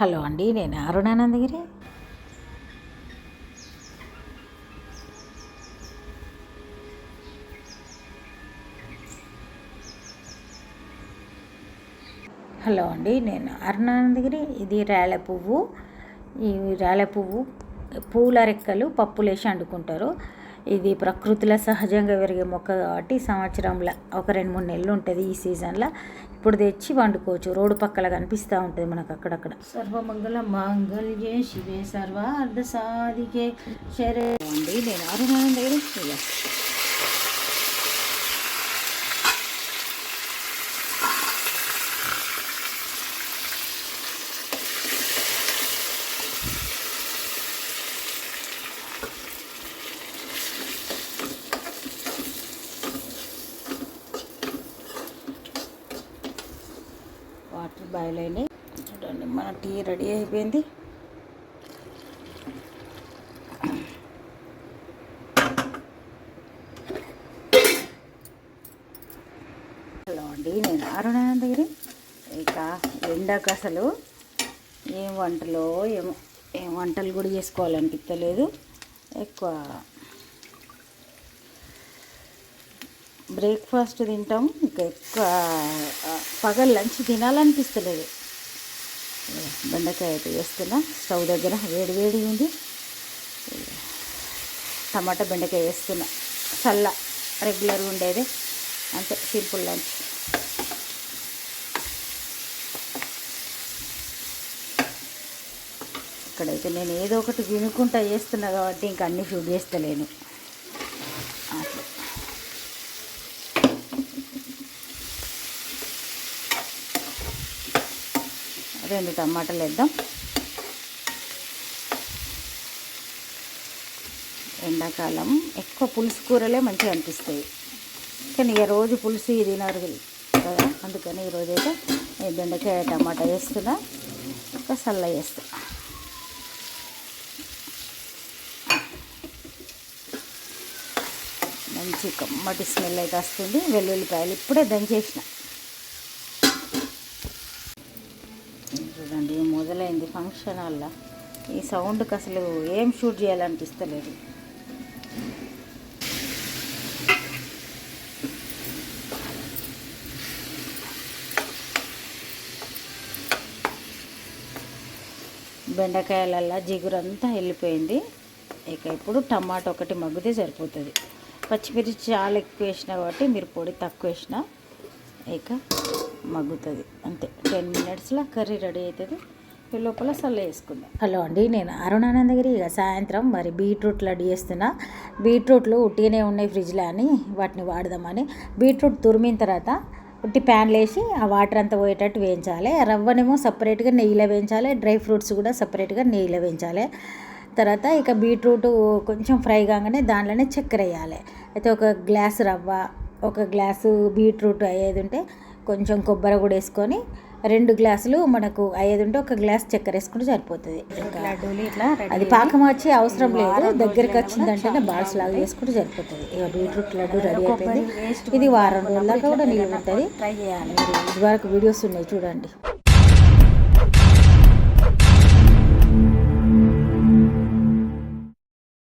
Hello అండి, నేను అరుణానందగిరి. Hello అండి, నేను అరుణానందగిరి. ఇది రేల పువ్వు. ఈ రేల పువ్వు పూల రెక్కలు పప్పులేసి వండుకుంటారు. ఇది ప్రకృతిలో సహజంగా పెరిగే మొక్క కాబట్టి సంవత్సరంలో ఒక 2-3 నెలలు ఉంటుంది. ఈ సీజన్లో ఇప్పుడు తెచ్చి వండుకోవచ్చు. రోడ్డు పక్కల కనిపిస్తూ ఉంటుంది మనకు అక్కడక్కడ. సర్వమంగళ మాంగళ్యే శివే సర్వార్థ సాధికే శరే అండి. నేను అరుణానందగిరి. వాటర్ బాయిల్ అయినాయి. చూడండి, మన టీ రెడీ అయిపోయింది. హలో అండి, నేను అరుణానందగిరి. ఇక ఎండకు అసలు ఏం వంటలు కూడా చేసుకోవాలనిపించలేదు. ఎక్కువ బ్రేక్ఫాస్ట్ తింటాం, ఇంకా ఎక్కువ పగలు లంచ్ తినాలనిపిస్తలేదు. బెండకాయ అయితే వేస్తున్నా. స్టవ్ దగ్గర వేడి ఉంది. టమాటా బెండకాయ వేస్తున్నా. రెగ్యులర్గా ఉండేది అంతే, సింపుల్ లంచ్. ఇక్కడైతే నేను ఏదో ఒకటి వినుకుంటా చేస్తున్నా కాబట్టి ఇంకా అన్నీ షూట్ చేస్తలేను. అట్లా 2 టమాటాలు వేద్దాం. ఎండాకాలం ఎక్కువ పులుసు కూరలే మంచిగా అనిపిస్తాయి, కానీ ఇక రోజు పులుసు తినరు కదా. అందుకని ఈరోజైతే నేను బెండకాయ టమాటా వేస్తున్నా. ఇంకా సల్ల వేస్తా. మంచి కమ్మటి స్మెల్ అయితే వస్తుంది. వెల్లుల్లిపాయలు ఇప్పుడే దంచేసిన. చూడండి, మొదలైంది ఫంక్షన్ హాల్లో. ఈ సౌండ్కి అసలు ఏం షూట్ చేయాలనిపిస్తలేదు. బెండకాయలల్లా జిగురంతా వెళ్ళిపోయింది. ఇక ఇప్పుడు టమాటా ఒకటి మగ్గితే సరిపోతుంది. పచ్చిమిర్చి చాలా ఎక్కువ వేసిన కాబట్టి మీరు పొడి తక్కువ వేసిన ఇక మగ్గుతుంది అంతే. 10 మినిట్స్లో కర్రీ రెడీ అవుతుంది. ఈ లోపల సల్ల వేసుకుందాం. హలో అండి, నేను అరుణానందగిరి. ఇక సాయంత్రం మరి బీట్రూట్ లడ్డు చేస్తున్నా. బీట్రూట్లు ఉట్టిగానే ఉన్నాయి ఫ్రిడ్జ్లో అని వాటిని వాడదామని. బీట్రూట్ తురిమిన తర్వాత ఉట్టి ప్యాన్లో వేసి ఆ వాటర్ అంతా పోయేటట్టు వేయించాలి. రవ్వనేమో సపరేట్గా నెయ్యిలో వేయించాలి. డ్రై ఫ్రూట్స్ కూడా సపరేట్గా నెయ్యిలో వేయించాలి. తర్వాత ఇక బీట్రూట్ కొంచెం ఫ్రై కాగానే దాంట్లోనే చక్కెర వేయాలి. అయితే ఒక గ్లాసు రవ్వ, ఒక గ్లాసు బీట్రూట్ అయ్యేది ఉంటే కొంచెం కొబ్బరి కూడా వేసుకొని 2 గ్లాసులు మనకు అయ్యేది ఉంటే ఒక గ్లాస్ చక్కెర వేసుకుంటే సరిపోతుంది. అది పాకం వచ్చి అవసరం లేదు, దగ్గరికి వచ్చిందంటేనే బాల్స్ లాగా వేసుకుంటే సరిపోతుంది. ఇక బీట్రూట్ లడ్డు రెడీ అయిపోయింది. ఇది వారం రోజుల దాకా కూడా నిలువ ఉంటుంది. ట్రై చేయాలి. ఇది వరకు వీడియోస్ ఉన్నాయి చూడండి.